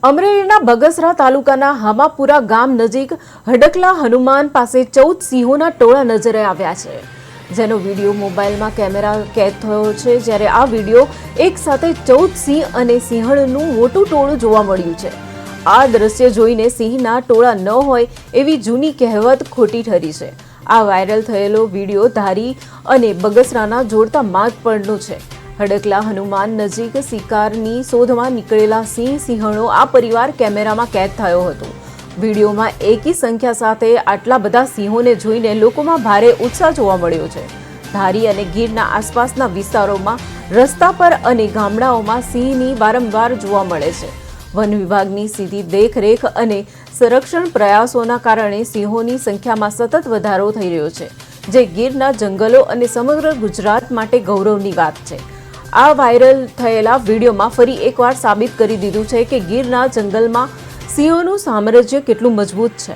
અમરેલીના બગસરા તાલુકાના હામાપુરા ગામ નજીક હડકલા હનુમાન પાસે 14 સિંહોના ટોળા નજરે આવ્યા છે, જેનો વિડીયો મોબાઈલમાં કેમેરા કેદ થયો છે। જ્યારે આ વિડીયો એક સાથે 14 સિંહ અને સિંહણનું મોટું ટોળું જોવા મળ્યું છે। આ દ્રશ્ય જોઈને સિંહના ટોળા ન હોય એવી જૂની કહેવત ખોટી ઠરી છે। આ વાયરલ થયેલો વિડીયો ધારી અને બગસરાના જોડતા માર્ગ પરનો છે। હડકલા હનુમાન નજીક શિકારની શોધમાં નીકળેલા સિંહણો આ પરિવાર કેમેરામાં કેદ થયો હતો। વિડીયોમાં એકી સંખ્યા સાથે આટલા બધા સિંહોને જોઈને લોકોમાં ભારે ઉત્સાહ જોવા મળ્યો છે। ધારી અને ગીરના આસપાસના વિસ્તારોમાં રસ્તા પર અને ગામડાઓમાં સિંહની વારંવાર જોવા મળે છે। વન વિભાગની સીધી દેખરેખ અને સંરક્ષણ પ્રયાસોના કારણે સિંહોની સંખ્યામાં સતત વધારો થઈ રહ્યો છે, જે ગીરના જંગલો અને સમગ્ર ગુજરાત માટે ગૌરવની વાત છે। આ વાયરલ થયેલા વિડીયોમાં ફરી એકવાર સાબિત કરી દીધું છે કે ગીરના જંગલમાં સિંહોનું સામ્રાજ્ય કેટલું મજબૂત છે।